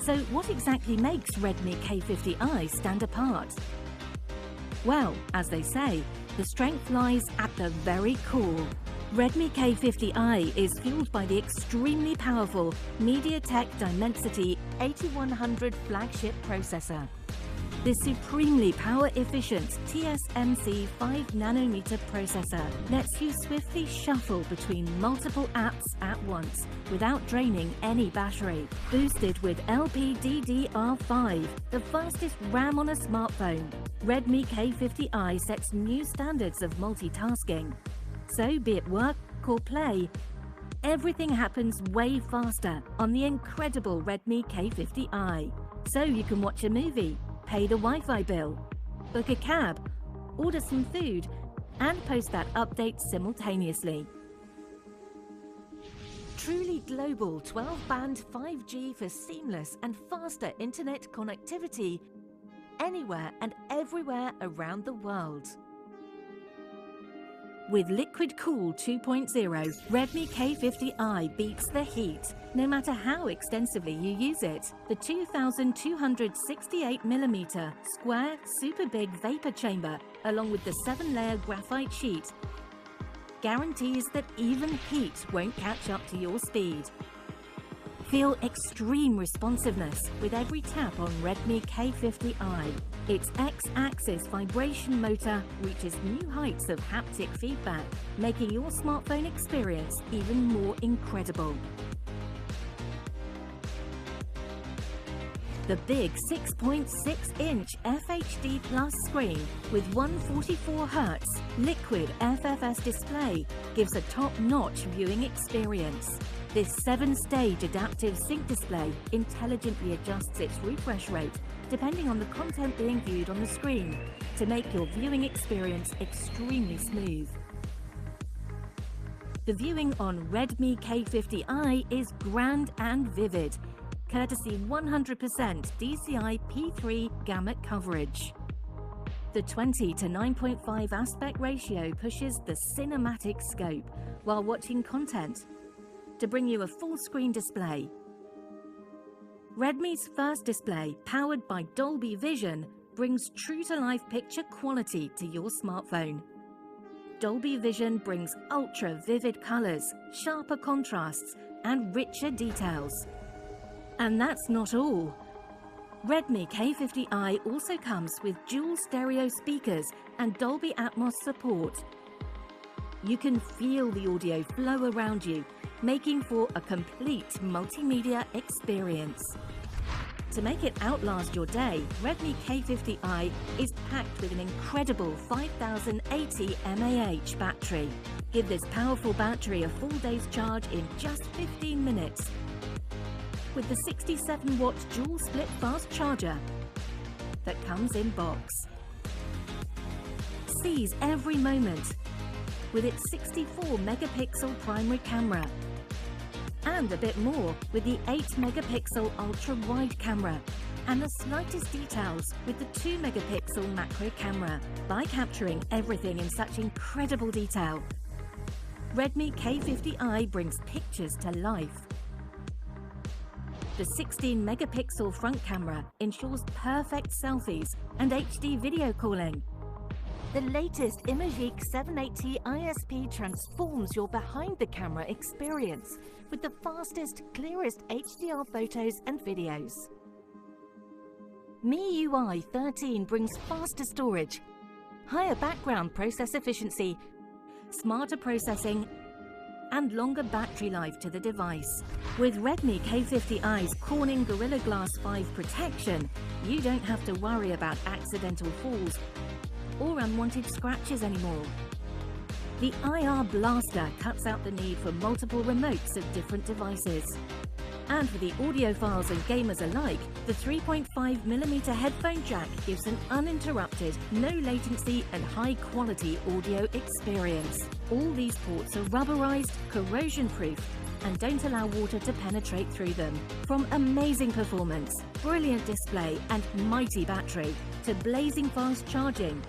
So what exactly makes Redmi K50i stand apart? Well, as they say, the strength lies at the very core. Redmi K50i is fueled by the extremely powerful MediaTek Dimensity 8100 flagship processor. This supremely power-efficient TSMC 5nm processor lets you swiftly shuffle between multiple apps at once without draining any battery. Boosted with LPDDR5, the fastest RAM on a smartphone, Redmi K50i sets new standards of multitasking. So be it work or play, everything happens way faster on the incredible Redmi K50i. So you can watch a movie, pay the Wi-Fi bill, book a cab, order some food, and post that update simultaneously. Truly global 12-band 5G for seamless and faster internet connectivity anywhere and everywhere around the world. With Liquid Cool 2.0, Redmi K50i beats the heat, no matter how extensively you use it. The 2268mm square super big vapor chamber, along with the 7-layer graphite sheet, guarantees that even heat won't catch up to your speed. Feel extreme responsiveness with every tap on Redmi K50i. Its X-axis vibration motor reaches new heights of haptic feedback, making your smartphone experience even more incredible. The big 6.6-inch FHD Plus screen with 144Hz liquid FFS display gives a top-notch viewing experience. This 7-stage adaptive sync display intelligently adjusts its refresh rate depending on the content being viewed on the screen to make your viewing experience extremely smooth. The viewing on Redmi K50i is grand and vivid, courtesy 100% DCI P3 gamut coverage. The 20:9.5 aspect ratio pushes the cinematic scope while watching content to bring you a full-screen display. Redmi's first display, powered by Dolby Vision, brings true-to-life picture quality to your smartphone. Dolby Vision brings ultra-vivid colors, sharper contrasts, and richer details. And that's not all. Redmi K50i also comes with dual stereo speakers and Dolby Atmos support. You can feel the audio flow around you, making for a complete multimedia experience. To make it outlast your day, Redmi K50i is packed with an incredible 5080 mAh battery. Give this powerful battery a full day's charge in just 15 minutes. With the 67-watt dual split fast charger that comes in box. Seize every moment with its 64-megapixel primary camera, and a bit more with the 8-megapixel ultra-wide camera, and the slightest details with the 2-megapixel macro camera. By capturing everything in such incredible detail, Redmi K50i brings pictures to life. The 16-megapixel front camera ensures perfect selfies and HD video calling. The latest Imagiq 780 ISP transforms your behind-the-camera experience with the fastest, clearest HDR photos and videos. MIUI 13 brings faster storage, higher background process efficiency, smarter processing, and longer battery life to the device. With Redmi K50i's Corning Gorilla Glass 5 protection, you don't have to worry about accidental falls or unwanted scratches anymore. The IR Blaster cuts out the need for multiple remotes of different devices. And for the audiophiles and gamers alike, the 3.5mm headphone jack gives an uninterrupted, no latency and high-quality audio experience. All these ports are rubberized, corrosion-proof, and don't allow water to penetrate through them. From amazing performance, brilliant display, and mighty battery, to blazing fast charging,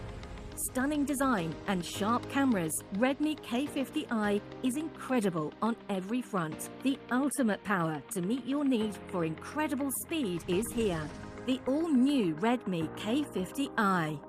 stunning design and sharp cameras, Redmi K50i is incredible on every front. The ultimate power to meet your need for incredible speed is here. The all-new Redmi K50i.